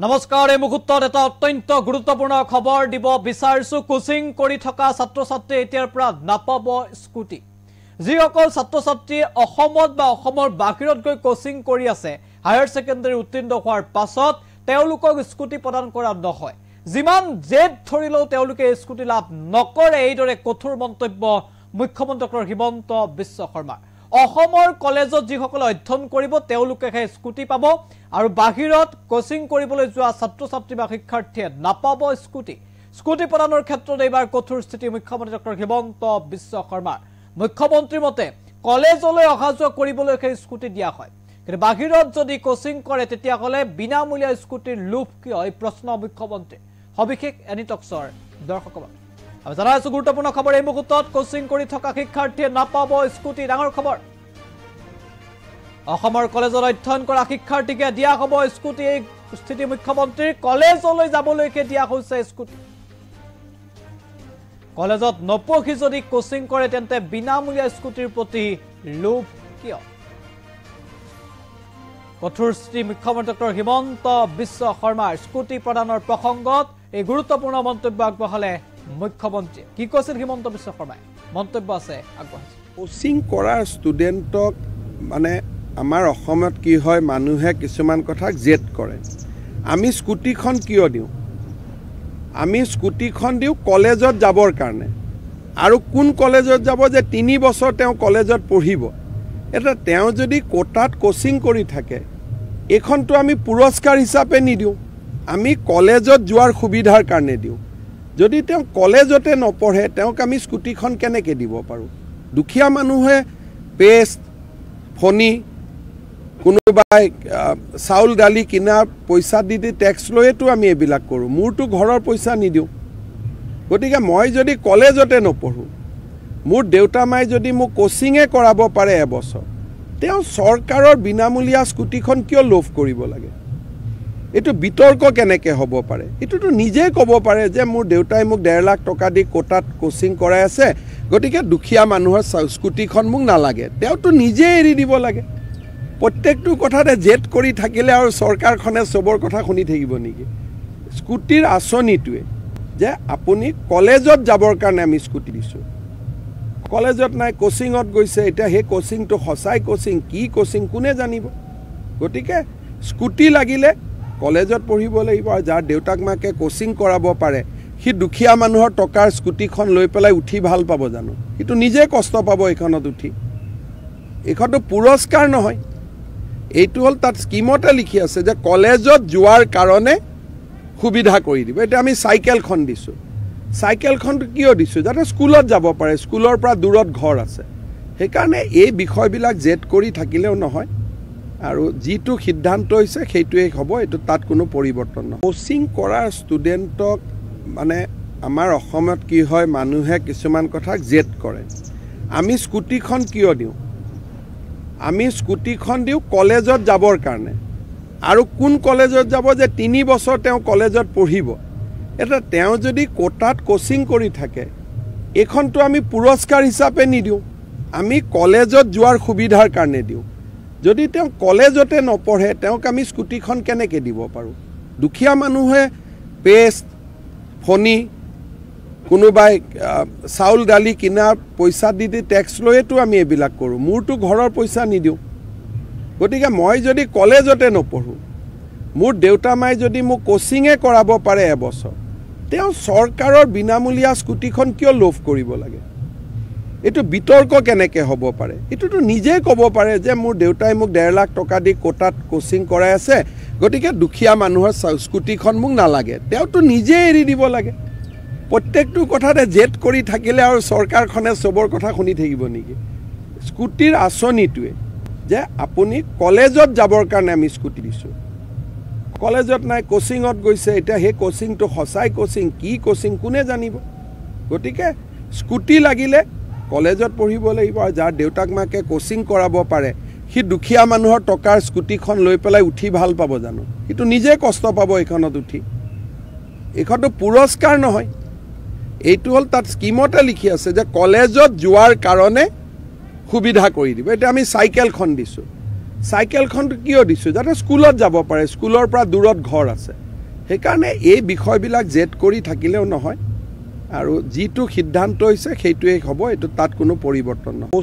নমস্কাৰ এই মুহূৰ্তত এটা অত্যন্ত গুৰুত্বপূৰ্ণ খবৰ দিব বিচাৰিছো কোচিং কৰি থকা ছাত্ৰ-ছাত্ৰী এতিয়াৰ পৰা নাপাব স্কুটি যিসকল ছাত্ৰ-ছাত্ৰী অসমত বা অসমৰ বাহিৰত গৈ কোচিং কৰি আছে হায়াৰ সেকেন্ডাৰী উত্তীৰ্ণ হোৱাৰ পাছত তেওঁলোকক স্কুটি প্ৰদান কৰা নহয় যিমান জেদ ধৰিলেও তেওঁলোকে স্কুটি লাভ নকৰে এইদৰে কঠোৰ মন্তব্য মুখ্যমন্ত্ৰী ডক্টৰ হিমন্ত বিশ্ব শৰ্মা অসমৰ কলেজত যিসকল অধ্যয়ন কৰিব তেওঁলোকেহে স্কুটি পাব আৰু বাহিৰত কোচিং কৰিবলৈ যোৱা ছাত্ৰ-ছাত্ৰী বা শিক্ষাৰ্থীয়ে নাপাব স্কুটি প্ৰদানৰ ক্ষেত্ৰত এইবাৰ কঠোৰ স্থিতি মুখ্যমন্ত্ৰী ডক্টৰ হিমন্ত বিশ্ব শৰ্মা মুখ্যমন্ত্ৰীৰ মতে কলেজলৈ অহা যোৱা কৰিবলৈ স্কুটি দিয়া হয় কিন্তু বাহিৰত যদি কোচিং কৰে তেতিয়া হলে বিনামূলীয়া স্কুটিৰ লোভ কিয় এই প্ৰশ্ন মুখ্যমন্ত্ৰী সবিশেষ এনিটক্সৰ দৰ্শকক আমি জানাইছো গুৰুত্বপূৰ্ণ খবৰ এই মুহূৰ্তত কোচিং কৰি থকা শিক্ষাৰ্থীয়ে নাপাব স্কুটি ডাঙৰ খবৰ অসমৰ কলেজত অধ্যয়ন কৰা শিক্ষাৰ্থীকে দিয়া হ'ব স্কুটি এই স্থিতি মুখ্যমন্ত্ৰীৰ কলেজলৈ যাবলৈকে দিয়া হৈছে স্কুটি কলেজত নপঢ়ি যদি কোচিং কৰে তেন্তে বিনামূলীয়া স্কুটিৰ প্ৰতি লোভ কিয় কঠোৰ স্থিতি মুখ্যমন্ত্ৰী ডক্টৰ হিমন্ত বিশ্ব শৰ্মাৰ স্কুটি প্ৰদানৰ প্ৰসংগত এই গুৰুত্বপূৰ্ণ মন্তব্য আগবঢ়ালে মুখ্যমন্ত্ৰী কি কৈছিল হিমন্ত বিশ্ব শৰ্মাই মন্তব্য আছে আগবঢ়াইছে কোচিং কৰা ষ্টুডেণ্টক মানে আমাৰ অসমত কি হয় মানুহে কিছুমান কথা জেদ কৰে আমি স্কুটিখন কিয় দিওঁ আমি স্কুটিখন দিওঁ কলেজত যাবৰ কাৰণে আৰু কোন কলেজত যাব যে 3 বছৰ তেওঁ কলেজত পঢ়িব এটা তেওঁ যদি কোটাত কোচিং কৰি থাকে এখনটো আমি পুৰস্কাৰ হিচাপে নিদিওঁ আমি কলেজত যোৱাৰ সুবিধাৰ কাৰণে দিওঁ যদি তেওঁ কলেজতে নপঢ়ে তেওঁক আমি স্কুটিখন কেনেকৈ দিব পাৰোঁ দুখীয়া মানুহে পেষ্ট ফনি কোনোবাই চাউল দালি কিনা পইচা দি টেক্স লৈতো আমি এইবিলাক কৰোঁ মোৰতো ঘৰৰ পইচা নিদিওঁ গতিকে মই যদি কলেজতে নপঢ়োঁ মোৰ দেউতা মাই যদি মোক কোচিঙে কৰাব পাৰে এবছৰ তেওঁ চৰকাৰৰ বিনামূলীয়া স্কুটিখন কিয় লোভ কৰিব লাগে এইটো বিতৰ্ক কেনেকৈ হ'ব পাৰে এইটোতো নিজে ক'ব পাৰে যে মোৰ দেউতাই মোক 1.5 লাখ টকা দি কোটাত কোচিং কৰাই আছে গতিকে দুখীয়া মানুহৰ স্কুটিখন মোক নালাগে তেওঁতো নিজে এৰি দিব লাগে প্ৰত্যেকটো কথাতে জেদ কৰি থাকিলে আৰু চৰকাৰখনে সবৰ কথা শুনি থাকিব নেকি স্কুটিৰ আঁচনিটোৱে যে আপুনি কলেজত যাবৰ কাৰণে আমি স্কুটি দিছোঁ কলেজত নাই কোচিঙত গৈছে এতিয়া সেই কোচিংটো সঁচাই কোচিং কি কোচিং কোনে জানিব গতিকে স্কুটি লাগিলে কলেজত পঢ়িব লাগিব আৰু যাৰ দেউতাক মাকে কোচিং কৰাব পাৰে সি দুখীয়া মানুহৰ টকাৰ স্কুটিখন লৈ পেলাই উঠি ভাল পাব জানো কিন্তু নিজে কষ্ট পাব এইখনত উঠি এইখনটো পুৰস্কাৰ নহয় এইটো হল তাত স্কিমতে লিখি আছে যে কলেজত যোৱাৰ কাৰণে সুবিধা কৰি দিব এটা আমি সাইকেলখন দিছোঁ সাইকেলখনটো কিয় দিছোঁ যাতে স্কুলত যাব পাৰে স্কুলৰ পৰা দূৰত ঘৰ আছে সেইকাৰণে এই বিষয়বিলাক জেদ কৰি থাকিলেও নহয় আৰু যিটো সিদ্ধান্ত হৈছে সেইটোৱে হ'ব এইটো তাত কোনো পৰিৱৰ্তন নহয় কোচিং কৰা ষ্টুডেণ্টক মানে আমাৰ অসমত কি হয় মানুহে কিছুমান কথা জেদ কৰে আমি স্কুটিখন কিয় দিওঁ আমি স্কুটিখন দিওঁ কলেজত যাবৰ কাৰণে আৰু কোন কলেজত যাব যে 3 বছৰ তেওঁ কলেজত পঢ়িব এটা তেওঁ যদি কোটাত কোচিং কৰি থাকে এখনটো আমি পুৰস্কাৰ হিচাপে নিদিওঁ আমি কলেজত যোৱাৰ সুবিধাৰ কাৰণে দিওঁ যদি তেওঁ কলেজতে নপঢ়ে তেওঁক আমি স্কুটিখন কেনেকৈ দিব পাৰোঁ দুখীয়া মানুহে পেষ্ট ফনি কোনোবাই চাউল দালি কিনা পইচা দি টেক্স লৈতো আমি এইবিলাক কৰোঁ মোৰতো ঘৰৰ পইচা নিদিওঁ গতিকে মই যদি কলেজতে নপঢ়োঁ মোৰ দেউতা মাই যদি মোক কোচিঙে কৰাব পাৰে এবছৰ তেওঁ চৰকাৰৰ বিনামূলীয়া স্কুটিখন কিয় লোভ কৰিব লাগে এইটো বিতৰ্ক কেনেকৈ হ'ব পাৰে এইটোতো নিজে ক'ব পাৰে যে মোৰ দেউতাই মোক 1.5 লাখ টকা দি কোটাত কোচিং কৰাই আছে গতিকে দুখীয়া মানুহৰ স্কুটিখন মোক নালাগে তেওঁতো নিজে এৰি দিব লাগে প্ৰত্যেকটো কথাতে জেদ কৰি থাকিলে আৰু চৰকাৰখনে সবৰ কথা শুনি থাকিব নেকি স্কুটিৰ আঁচনিটোৱে যে আপুনি কলেজত যাবৰ কাৰণে আমি স্কুটি দিছোঁ কলেজত নাই কোচিঙত গৈছে এতিয়া সেই কোচিংটো সঁচাই কোচিং কি কোচিং কোনে জানিব গতিকে স্কুটি লাগিলে কলেজত পঢ়িব লাগিব আৰু যাৰ দেউতাক মাকে কোচিং কৰাব পাৰে সি দুখীয়া মানুহৰ টকাৰ স্কুটিখন লৈ পেলাই উঠি ভাল পাব জানো কিন্তু নিজে কষ্ট পাব এইখনত উঠি এইখনটো পুৰস্কাৰ নহয় এইটো হল তাত স্কিমতে লিখি আছে যে কলেজত যোৱাৰ কাৰণে সুবিধা কৰি দিব এটা আমি সাইকেলখন দিছোঁ চাইকেলখন কিয় দিছোঁ যাতে স্কুলত যাব পাৰে, স্কুলৰ পৰা দূৰত ঘৰ আছে। সেইকাৰণে এই বিষয়বিলাক জেদ কৰি থাকিলেও নহয়, আৰু যিটো সিদ্ধান্ত হৈছে সেইটোৱেই হ'ব, এইটো তাত কোনো পৰিৱৰ্তন নহয়।